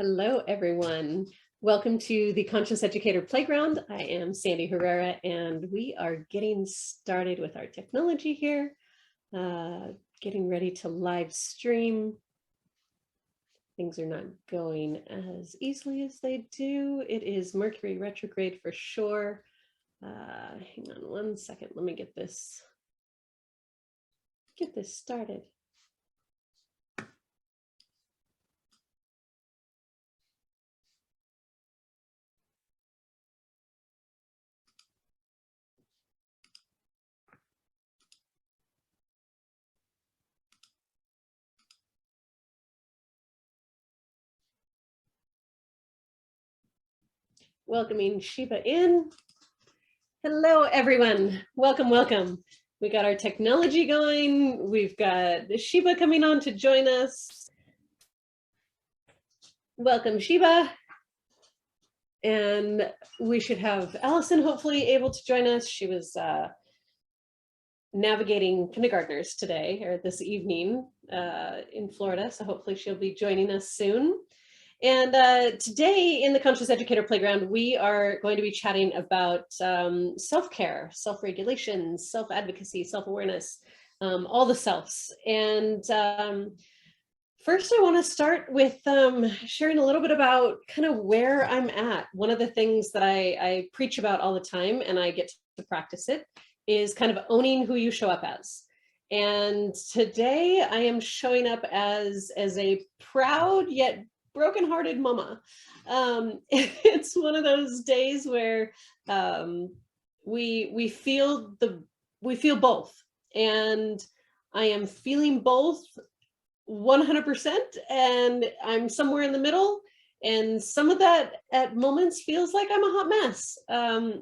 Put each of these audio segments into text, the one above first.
Hello, everyone. Welcome to the Conscious Educator Playground. I am Sandy Herrera, and we are getting started with our technology here, getting ready to live stream. Things are not going as easily as they do. It is Mercury retrograde for sure. Hang on one second. Let me get this started. Welcoming Shiba in. Hello, everyone. Welcome, welcome. We got our technology going. We've got Shiba coming on to join us. Welcome, Shiba. And we should have Allison hopefully able to join us. She was navigating kindergartners today or this evening in Florida. So hopefully she'll be joining us soon. And today in the Conscious Educator Playground, we are going to be chatting about self-care, self-regulation, self-advocacy, self-awareness, all the selves. And first, I want to start with sharing a little bit about kind of where I'm at. One of the things that I preach about all the time, and I get to practice it, is kind of owning who you show up as. And today I am showing up as a proud yet brokenhearted mama. It's one of those days where we feel both, and I am feeling both 100%, and I'm somewhere in the middle, and some of that at moments feels like I'm a hot mess.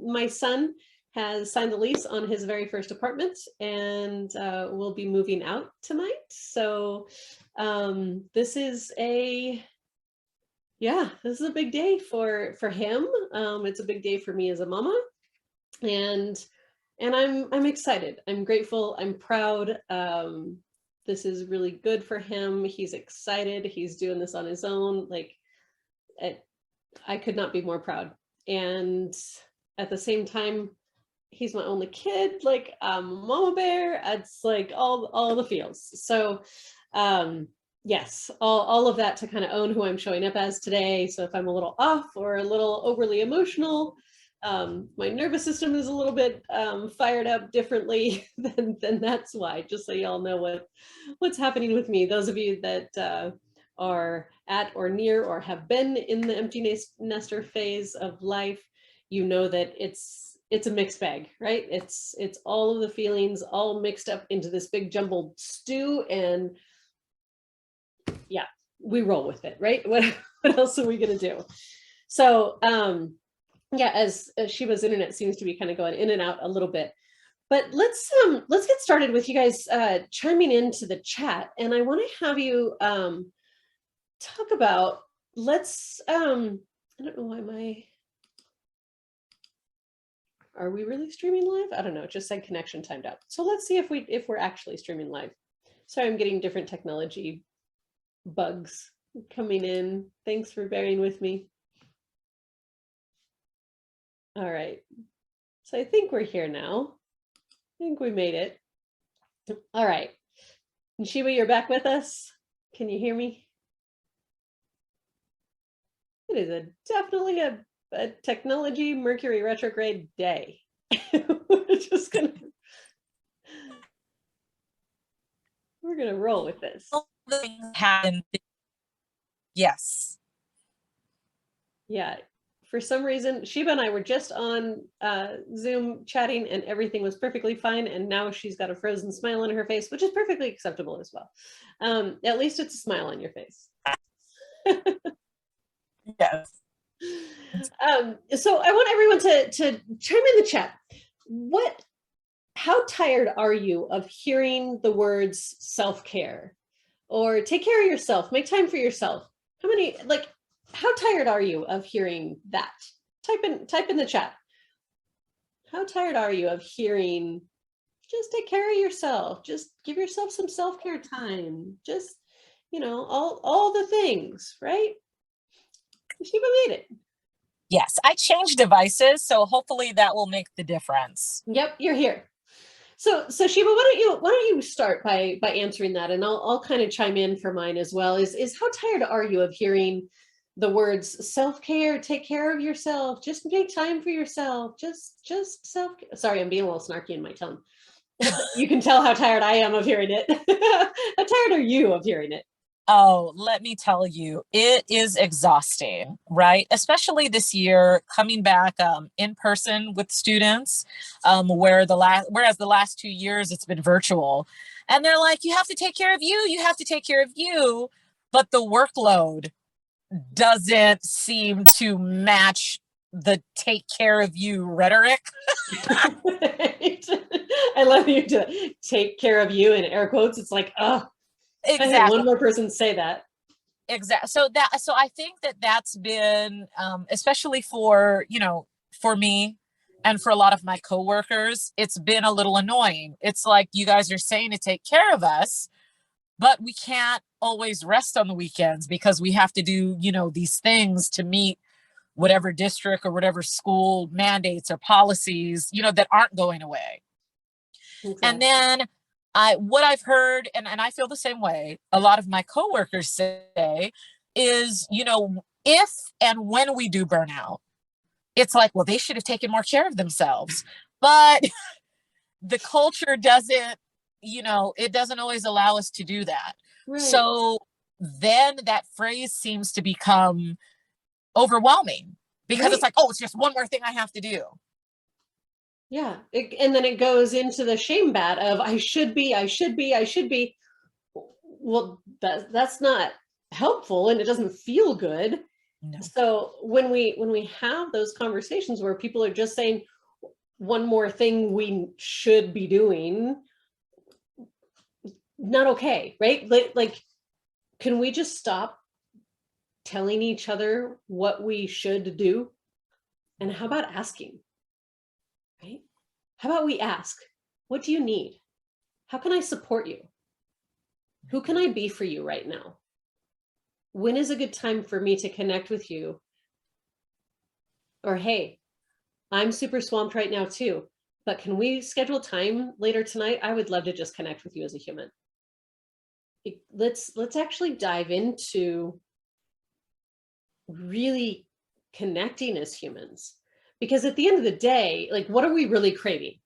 My son has signed the lease on his very first apartment, and will be moving out tonight. So this is a big day for him. It's a big day for me as a mama, and I'm excited. I'm grateful. I'm proud. This is really good for him. He's excited. He's doing this on his own. Like, I could not be more proud. And at the same time, he's my only kid. Like, I'm a mama bear. It's like all the feels. So yes, all of that to kind of own who I'm showing up as today. So if I'm a little off or a little overly emotional, my nervous system is a little bit fired up differently, then that's why, just so y'all know what's happening with me. Those of you that are at or near or have been in the empty nester phase of life, you know that it's a mixed bag, right? It's all of the feelings all mixed up into this big jumbled stew, and yeah, we roll with it, right? What else are we gonna do? So yeah, as Shiba's internet seems to be kind of going in and out a little bit, but let's get started with you guys chiming into the chat. And I want to have you talk about, I don't know why are we really streaming live? I don't know, it just said connection timed out. So let's see if we're actually streaming live. Sorry, I'm getting different technology bugs coming in. Thanks for bearing with me. All right, so I think we're here now. I think we made it. All right, and Shiba, you're back with us. Can you hear me? It is definitely a technology Mercury retrograde day. We're gonna roll with this. Yes. Yeah. For some reason, Shiba and I were just on Zoom chatting, and everything was perfectly fine. And now she's got a frozen smile on her face, which is perfectly acceptable as well. At least it's a smile on your face. Yes. So I want everyone to chime in the chat. How tired are you of hearing the words self-care or take care of yourself, make time for yourself? How tired are you of hearing that? Type in the chat. How tired are you of hearing, just take care of yourself, just give yourself some self-care time, just, you know, all the things, right? Sheba made it. Yes, I changed devices, so hopefully that will make the difference. Yep, you're here. So Sheba, why don't you start by answering that, and I'll kind of chime in for mine as well. Is how tired are you of hearing the words self-care, take care of yourself, just make time for yourself, just self. Sorry, I'm being a little snarky in my tone. You can tell how tired I am of hearing it. How tired are you of hearing it? Oh, let me tell you, it is exhausting, right? Especially this year, coming back in person with students, whereas the last 2 years it's been virtual, and they're like, "You have to take care of you. You have to take care of you," but the workload doesn't seem to match the "take care of you" rhetoric. Right? I love you to take care of you in air quotes. It's like, oh, I had Exactly. one more person say that. Exactly. So I think that that's been, especially for, for me and for a lot of my coworkers, it's been a little annoying. It's like, you guys are saying to take care of us, but we can't always rest on the weekends because we have to do, these things to meet whatever district or whatever school mandates or policies, that aren't going away. And Exactly. then what I've heard, and I feel the same way, a lot of my coworkers say is, if and when we do burn out, it's like, well, they should have taken more care of themselves. But the culture doesn't, it doesn't always allow us to do that. Right. So then that phrase seems to become overwhelming because it's Right. like, oh, it's just one more thing I have to do. Yeah. And then it goes into the shame bat of I should be, I should be, I should be. Well, that's not helpful and it doesn't feel good. No. So when we have those conversations where people are just saying one more thing we should be doing, not okay, right? Like can we just stop telling each other what we should do? And how about asking, right? How about we ask, what do you need? How can I support you? Who can I be for you right now? When is a good time for me to connect with you? Or, hey, I'm super swamped right now too, but can we schedule time later tonight? I would love to just connect with you as a human. Let's actually dive into really connecting as humans, because at the end of the day, like, what are we really craving,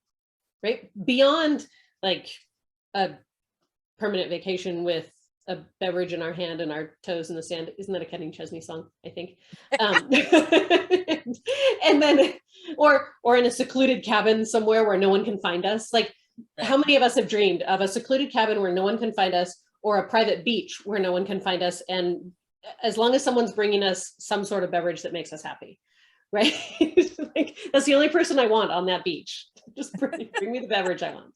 right? Beyond like a permanent vacation with a beverage in our hand and our toes in the sand. Isn't that a Kenny Chesney song? I think. And then, or in a secluded cabin somewhere where no one can find us. Like, Right. how many of us have dreamed of a secluded cabin where no one can find us, or a private beach where no one can find us, and as long as someone's bringing us some sort of beverage that makes us happy, right? Like, that's the only person I want on that beach. Just bring me the beverage I want.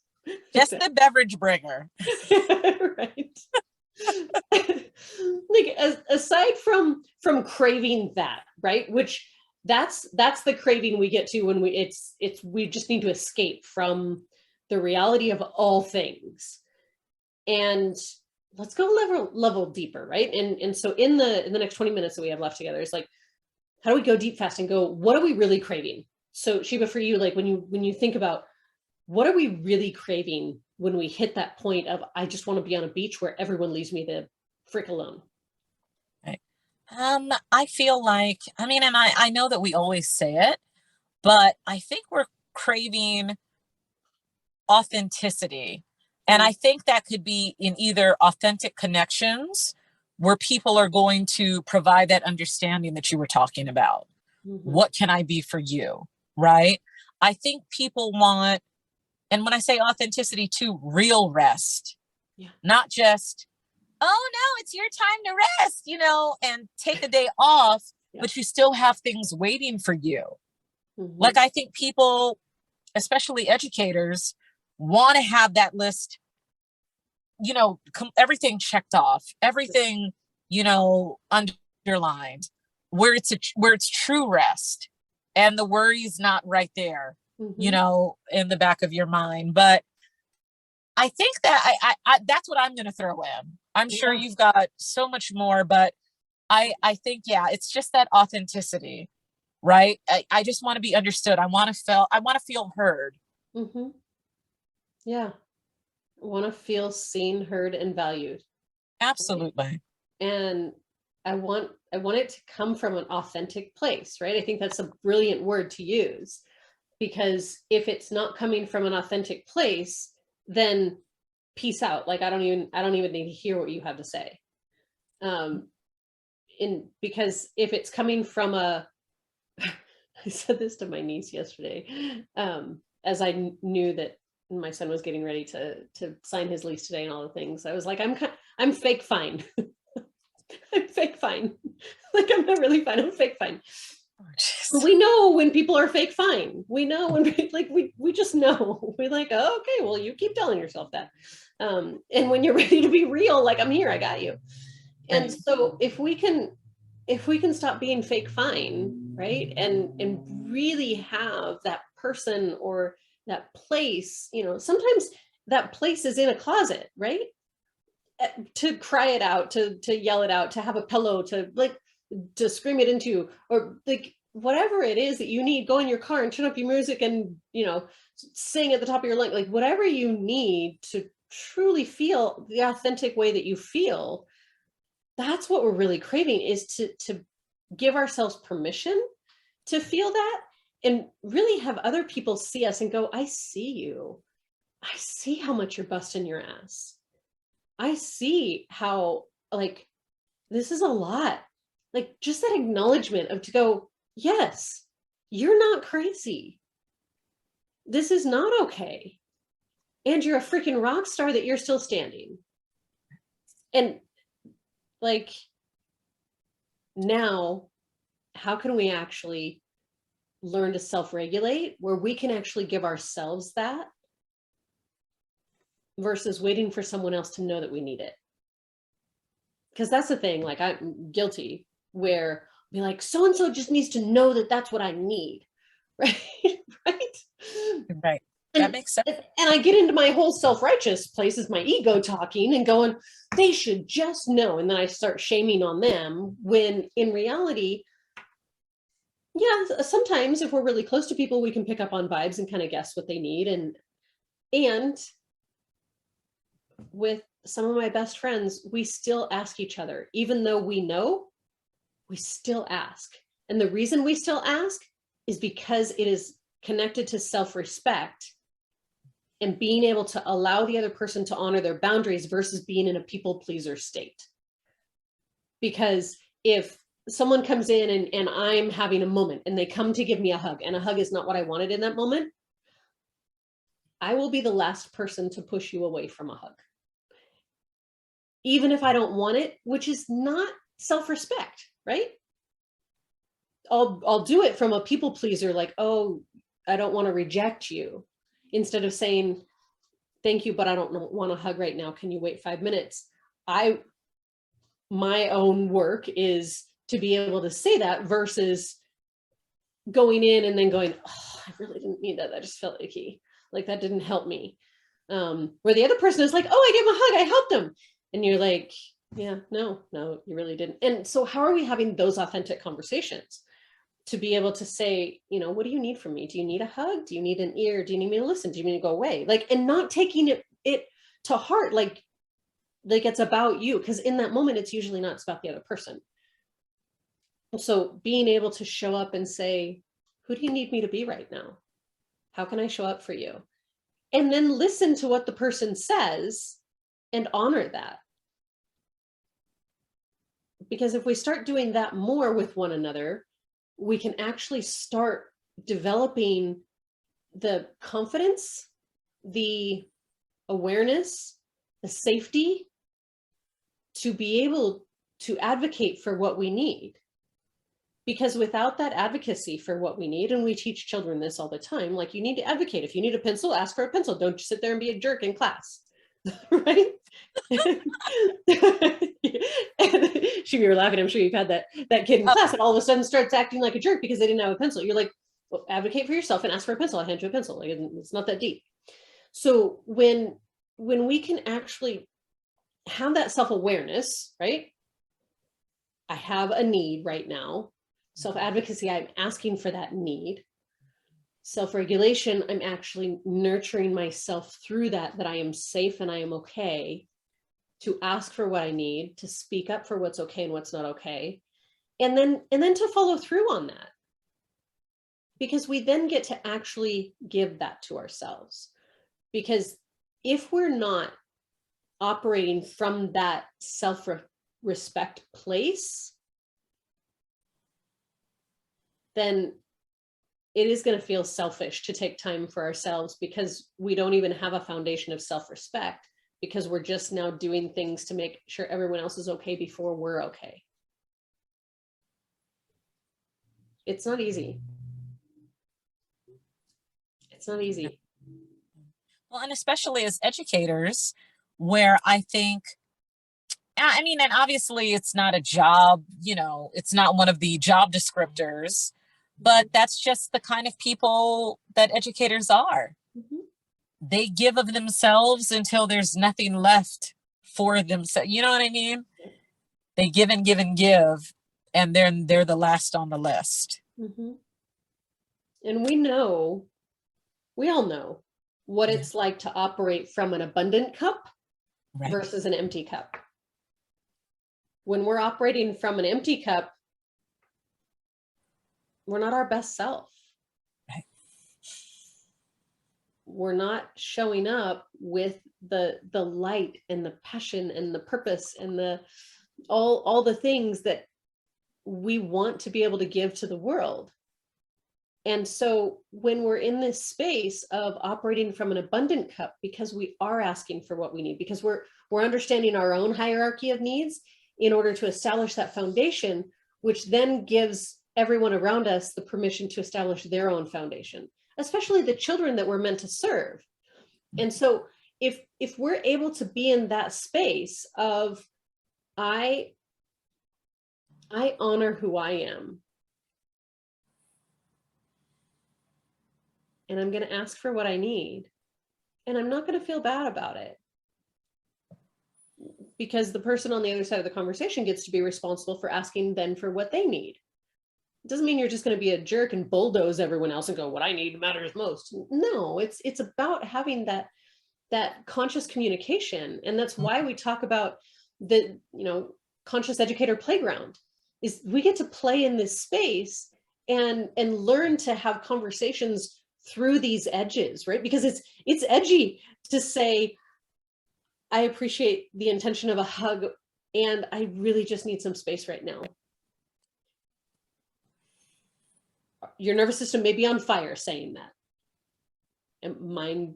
Just the beverage bringer. Right. Like, aside from craving that, right, which that's the craving we get to when it's we just need to escape from the reality of all things. And let's go level deeper, right? And so in the next 20 minutes that we have left together, it's like, how do we go deep fast and go, what are we really craving? So Sheba, for you, like, when you think about what are we really craving when we hit that point of I just want to be on a beach where everyone leaves me the frick alone? Right. I feel like, and I know that we always say it, but I think we're craving authenticity. And Mm. I think that could be in either authentic connections where people are going to provide that understanding that you were talking about. Mm-hmm. What can I be for you? Right. I think people want, and when I say authenticity too, real rest, Yeah. not just, oh no, it's your time to rest, and take a day off, Yeah. but you still have things waiting for you. Mm-hmm. Like, I think people, especially educators, want to have that list, everything checked off, everything, underlined, where it's true rest and the worry's not right there, Mm-hmm. in the back of your mind. But I think that that's what I'm going to throw in. I'm sure Yeah. you've got so much more, but I think, yeah, it's just that authenticity, right? I just want to be understood. I want to feel heard. Hmm. Yeah. Want to feel seen, heard, and valued. Right? Absolutely. And I want it to come from an authentic place, right? I think that's a brilliant word to use, because if it's not coming from an authentic place, then peace out. Like I don't even need to hear what you have to say. Um in Because if it's coming from a I said this to my niece yesterday, as I knew that my son was getting ready to sign his lease today and all the things. I was like, I'm fake fine. I'm fake fine. Like I'm not really fine. I'm fake fine. Oh, jeez. We know when people are fake fine. We know when like we just know. We're like, oh, okay, well, you keep telling yourself that. And when you're ready to be real, like I'm here, I got you. And Right. so if we can stop being fake fine, right? And really have that person or that place, sometimes that place is in a closet, right? To cry it out, to yell it out, to have a pillow, to scream it into, or like whatever it is that you need, go in your car and turn up your music and sing at the top of your lungs, like whatever you need to truly feel the authentic way that you feel. That's what we're really craving, is to give ourselves permission to feel that, and really have other people see us and go, I see you. I see how much you're busting your ass. I see how, like, this is a lot. Like, just that acknowledgement of to go, yes, you're not crazy. This is not okay. And you're a freaking rock star that you're still standing. And like, now, how can we actually learn to self-regulate where we can actually give ourselves that versus waiting for someone else to know that we need it? Because that's the thing, like I'm guilty where be like, so and so just needs to know that that's what I need. Right. Right. Right. That and makes sense. and I get into my whole self-righteous place, is my ego talking and going, they should just know, and then I start shaming on them, when in reality, yeah, sometimes if we're really close to people, we can pick up on vibes and kind of guess what they need. And with some of my best friends, we still ask each other, even though we know, we still ask. And the reason we still ask is because it is connected to self-respect and being able to allow the other person to honor their boundaries versus being in a people pleaser state. Because if someone comes in and I'm having a moment and they come to give me a hug, and a hug is not what I wanted in that moment, I will be the last person to push you away from a hug. Even if I don't want it, which is not self-respect, right? I'll do it from a people pleaser, like, oh, I don't want to reject you, instead of saying, thank you, but I don't want a hug right now. Can you wait 5 minutes? My own work is to be able to say that versus going in and then going, oh, I really didn't mean that. That just felt icky. Like that didn't help me. Where the other person is like, oh, I gave him a hug, I helped him. And you're like, yeah, no, you really didn't. And so how are we having those authentic conversations to be able to say, what do you need from me? Do you need a hug? Do you need an ear? Do you need me to listen? Do you need me to go away? Like, and not taking it to heart, like it's about you, because in that moment, it's usually not, it's about the other person. So being able to show up and say, who do you need me to be right now? How can I show up for you? And then listen to what the person says and honor that. Because if we start doing that more with one another, we can actually start developing the confidence, the awareness, the safety to be able to advocate for what we need. Because without that advocacy for what we need, and we teach children this all the time, like, you need to advocate. If you need a pencil, ask for a pencil. Don't just sit there and be a jerk in class. Right? She, you were laughing. I'm sure you've had that kid in class that all of a sudden starts acting like a jerk because they didn't have a pencil. You're like, well, advocate for yourself and ask for a pencil. I'll hand you a pencil. Like, it's not that deep. So when we can actually have that self-awareness, right? I have a need right now. Self-advocacy, I'm asking for that need. Self-regulation, I'm actually nurturing myself through that I am safe and I am okay to ask for what I need, to speak up for what's okay and what's not okay. And then to follow through on that. Because we then get to actually give that to ourselves. Because if we're not operating from that self-respect place, then it is going to feel selfish to take time for ourselves, because we don't even have a foundation of self-respect, because we're just now doing things to make sure everyone else is okay before we're okay. It's not easy. It's not easy. Well, and especially as educators, where I think, I mean, and obviously it's not a job, you know, it's not one of the job descriptors, but that's just the kind of people that educators are. Mm-hmm. They give of themselves until there's nothing left for themselves. You know what I mean? They give and give and give, and then they're the last on the list. Mm-hmm. And we all know what it's like to operate from an abundant cup Right. versus an empty cup. When we're operating from an empty cup, we're not our best self. Right. We're not showing up with the light and the passion and the purpose and the all the things that we want to be able to give to the world. And so when we're in this space of operating from an abundant cup, because we are asking for what we need, because we're understanding our own hierarchy of needs in order to establish that foundation, which then gives everyone around us the permission to establish their own foundation, especially the children that we're meant to serve. And so if we're able to be in that space of, I honor who I am, and I'm going to ask for what I need, and I'm not going to feel bad about it, because the person on the other side of the conversation gets to be responsible for asking then for what they need. It doesn't mean you're just going to be a jerk and bulldoze everyone else and go, what I need matters most. No, it's about having that conscious communication. And that's why we talk about the, conscious educator playground, is we get to play in this space and learn to have conversations through these edges, right? Because it's edgy to say, I appreciate the intention of a hug, and I really just need some space right now. Your nervous system may be on fire saying that, and mine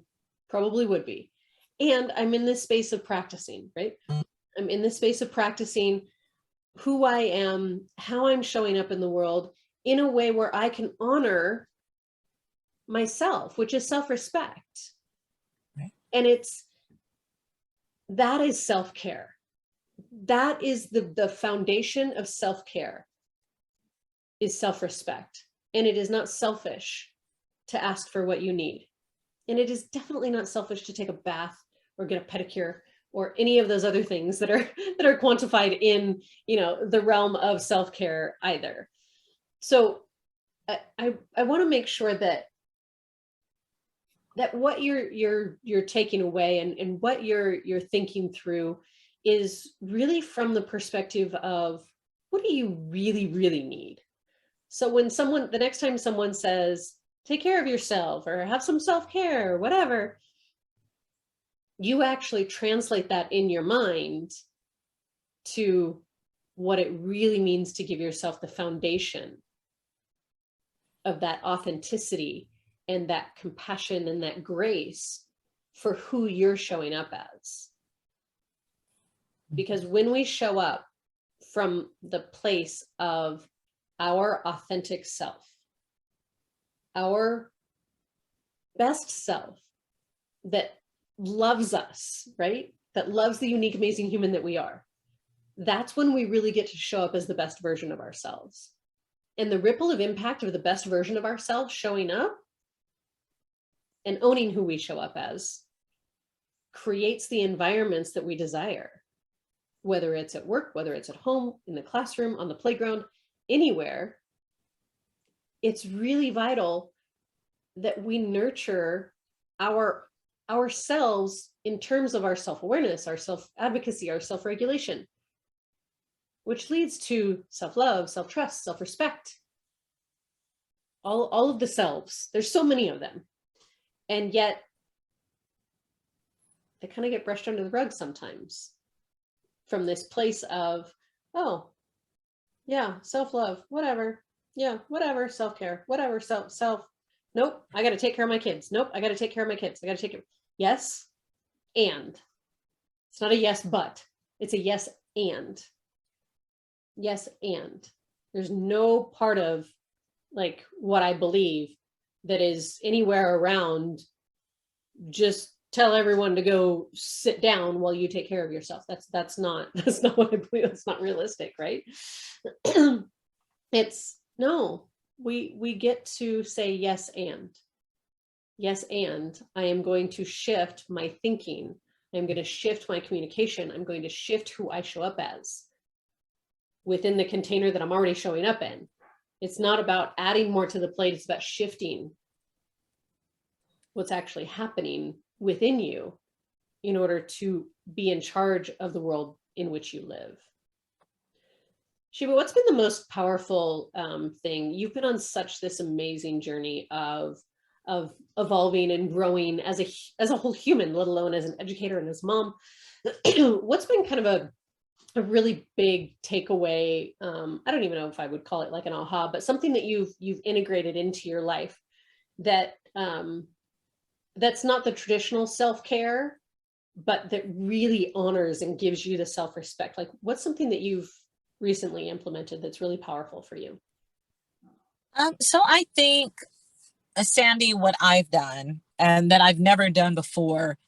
probably would be. And I'm in this space of practicing, right? I'm in this space of practicing who I am, how I'm showing up in the world in a way where I can honor myself, which is self-respect. Right. And that is self-care. That is the foundation of self-care, is self-respect. And it is not selfish to ask for what you need. And it is definitely not selfish to take a bath or get a pedicure or any of those other things that are quantified in, the realm of self-care either. So I want to make sure that what you're taking away and what you're thinking through is really from the perspective of, what do you really, really need? So when the next time someone says, take care of yourself or have some self-care or whatever, you actually translate that in your mind to what it really means to give yourself the foundation of that authenticity and that compassion and that grace for who you're showing up as. Because when we show up from the place of our authentic self, our best self that loves us, right? That loves the unique, amazing human that we are. That's when we really get to show up as the best version of ourselves. And the ripple of impact of the best version of ourselves showing up and owning who we show up as creates the environments that we desire. whether it's at work, whether it's at home, in the classroom, on the playground, anywhere, it's really vital that we nurture ourselves in terms of our self-awareness, our self-advocacy, our self-regulation, which leads to self-love, self-trust, self-respect, all of the selves. There's so many of them. And yet they kind of get brushed under the rug sometimes from this place of, oh, yeah, self-love, whatever. Yeah, whatever, self-care, whatever, self. Nope, I got to take care of my kids. Nope, I got to take care of my kids. I got to take care. Yes, and. It's not a yes, but. It's a yes, and. Yes, and. There's no part of like what I believe that is anywhere around just tell everyone to go sit down while you take care of yourself. That's not what I believe. That's not realistic, right? It's no, we get to say yes, and I am going to shift my thinking. I'm going to shift my communication. I'm going to shift who I show up as within the container that I'm already showing up in. It's not about adding more to the plate. It's about shifting what's actually happening within you in order to be in charge of the world in which you live. Shiva, what's been the most powerful thing? You've been on such this amazing journey of evolving and growing as a whole human, let alone as an educator and as mom. What's been kind of a really big takeaway? I don't even know if I would call it like an aha, but something that you've integrated into your life that that's not the traditional self-care, but that really honors and gives you the self-respect. Like, what's something that you've recently implemented that's really powerful for you? So I think, Sandy, what I've done and that I've never done before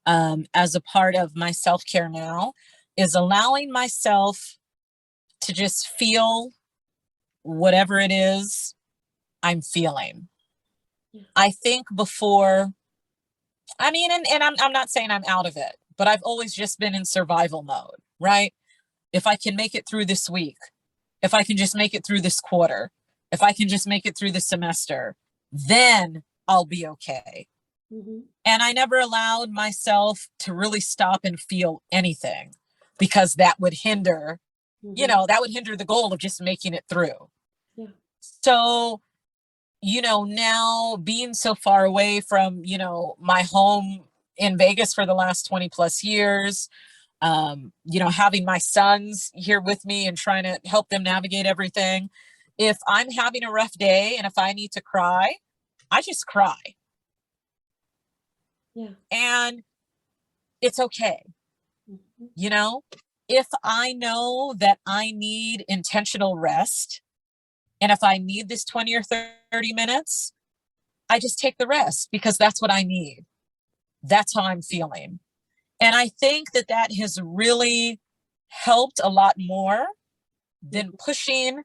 as a part of my self-care now is allowing myself to just feel whatever it is I'm feeling. Yeah. I think before, I mean, and I'm not saying I'm out of it, but I've always just been in survival mode, right? If I can make it through this week, if I can just make it through this quarter, if I can just make it through the semester, then I'll be okay. Mm-hmm. And I never allowed myself to really stop and feel anything because that would hinder, Mm-hmm. that would hinder the goal of just making it through. Yeah. So, now being so far away from, my home in Vegas for the last 20 plus years, having my sons here with me and trying to help them navigate everything. If I'm having a rough day and if I need to cry, I just cry. Yeah. And it's okay. Mm-hmm. If I know that I need intentional rest, and if I need this 20 or 30 minutes, I just take the rest because that's what I need. That's how I'm feeling. And I think that has really helped a lot more than pushing,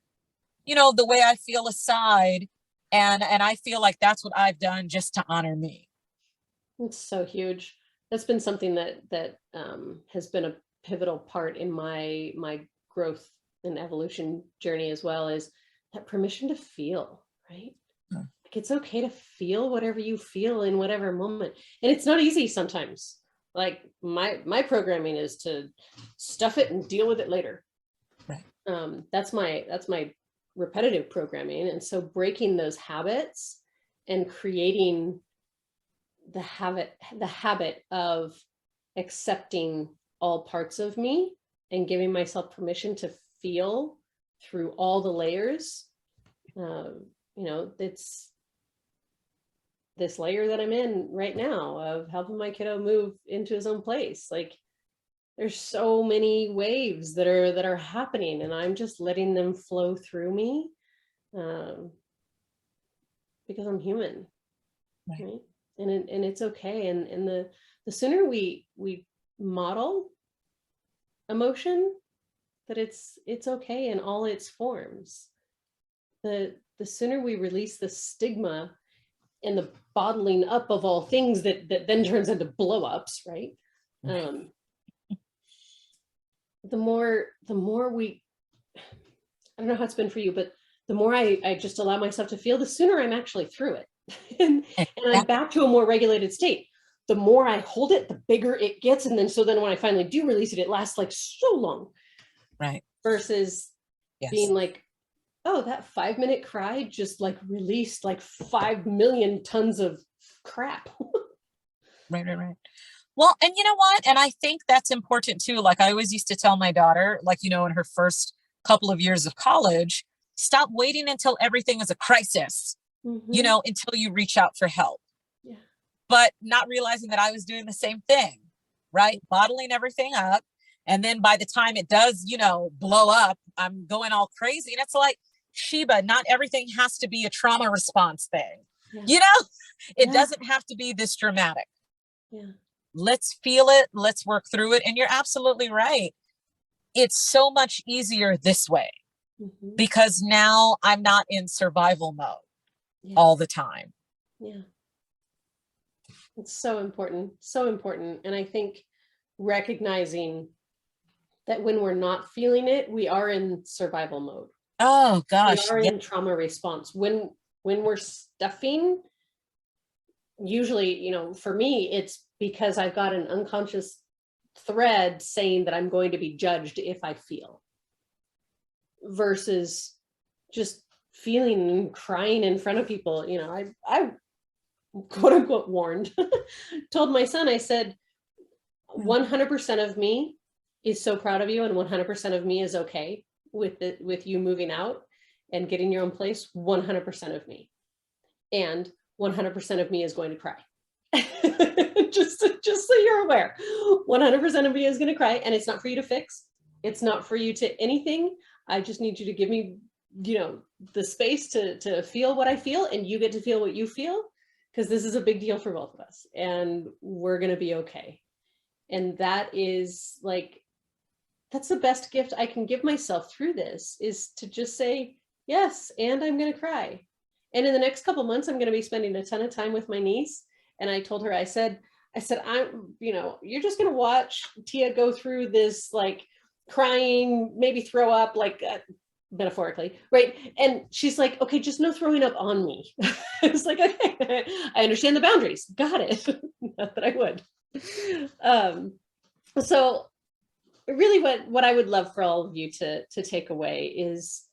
the way I feel aside. And I feel like that's what I've done just to honor me. It's so huge. That's been something that has been a pivotal part in my growth and evolution journey as well, is that permission to feel, right? Like, it's okay to feel whatever you feel in whatever moment. And it's not easy sometimes. Like my programming is to stuff it and deal with it later. Right. That's my repetitive programming. And so breaking those habits and creating the habit of accepting all parts of me and giving myself permission to feel through all the layers. It's this layer that I'm in right now of helping my kiddo move into his own place. Like, there's so many waves that are happening, and I'm just letting them flow through me because I'm human, right? And it's okay. And the sooner we model emotion, that it's okay in all its forms, the sooner we release the stigma and the bottling up of all things that then turns into blow ups, right? the more we, I don't know how it's been for you, but the more I just allow myself to feel, the sooner I'm actually through it. And I'm Exactly. back to a more regulated state. The more I hold it, the bigger it gets. And then when I finally do release it, it lasts like so long Right. versus Yes. being like, oh, that 5-minute cry just like released like 5 million tons of crap. Right, right, right. Well, and you know what? And I think that's important too. Like I always used to tell my daughter, like, you know, in her first couple of years of college, stop waiting until everything is a crisis, you Mm-hmm. know, until you reach out for help. Yeah. But not realizing that I was doing the same thing, right? Bottling everything up. And then by the time it does, you know, blow up, I'm going all crazy. And it's like, Sheba, not everything has to be a trauma response thing. Yeah. You know, it Yeah. doesn't have to be this dramatic. Yeah. Let's feel it. Let's work through it. And you're absolutely right. It's so much easier this way Mm-hmm. because now I'm not in survival mode Yeah. all the time. Yeah. It's so important. So important. And I think recognizing that when we're not feeling it, we are in survival mode. Oh We gosh. are Yeah. in trauma response. When we're stuffing, usually, for me, it's because I've got an unconscious thread saying that I'm going to be judged if I feel, versus just feeling and crying in front of people. I quote unquote warned, told my son, I said, 100% of me is so proud of you, and 100% of me is okay with it, with you moving out and getting your own place. 100% of me, and 100% of me is going to cry. just so you're aware, 100% of me is going to cry, and it's not for you to fix. It's not for you to anything. I just need you to give me, the space to feel what I feel, and you get to feel what you feel, because this is a big deal for both of us, and we're going to be okay. And that is like, that's the best gift I can give myself through this, is to just say yes, and I'm going to cry. And in the next couple months, I'm going to be spending a ton of time with my niece. And I told her, I said, you're just going to watch Tia go through this, like, crying, maybe throw up, like, metaphorically, right? And she's like, okay, just no throwing up on me. It's like, okay, I understand the boundaries. Got it. Not that I would. So really what I would love for all of you to take away is,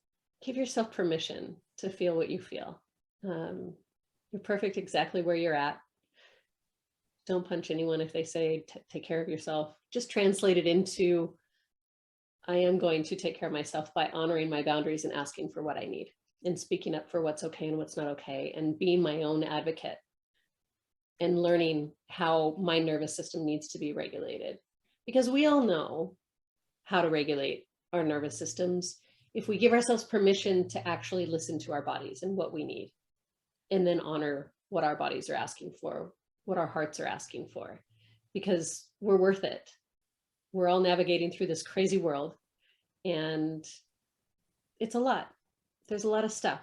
give yourself permission to feel what you feel. You're perfect exactly where you're at. Don't punch anyone if they say take care of yourself. Just translate it into, I am going to take care of myself by honoring my boundaries and asking for what I need, and speaking up for what's okay and what's not okay, and being my own advocate, and learning how my nervous system needs to be regulated. Because we all know how to regulate our nervous systems if we give ourselves permission to actually listen to our bodies and what we need, and then honor what our bodies are asking for, what our hearts are asking for, because we're worth it. We're all navigating through this crazy world, and it's a lot. There's a lot of stuff,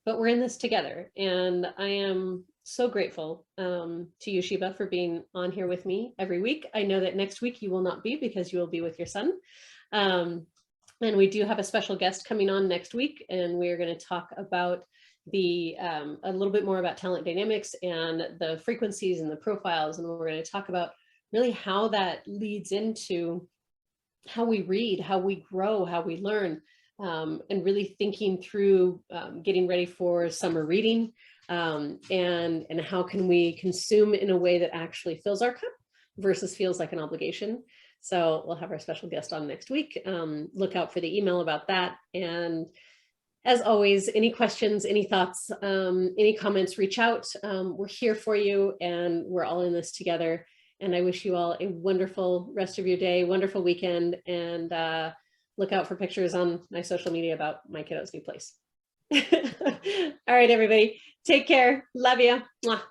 but we're in this together. And I am so grateful to you, Sheba, for being on here with me every week. I know that next week you will not be, because you will be with your son. And we do have a special guest coming on next week, and we're going to talk about a little bit more about talent dynamics and the frequencies and the profiles. And we're going to talk about really how that leads into how we read, how we grow, how we learn, and really thinking through getting ready for summer reading, and how can we consume in a way that actually fills our cup versus feels like an obligation. So we'll have our special guest on next week. Look out for the email about that. And as always, any questions, any thoughts, any comments, reach out. We're here for you, and we're all in this together. And I wish you all a wonderful rest of your day, wonderful weekend, and look out for pictures on my social media about my kiddo's new place. All right, everybody, take care. Love you. Mwah.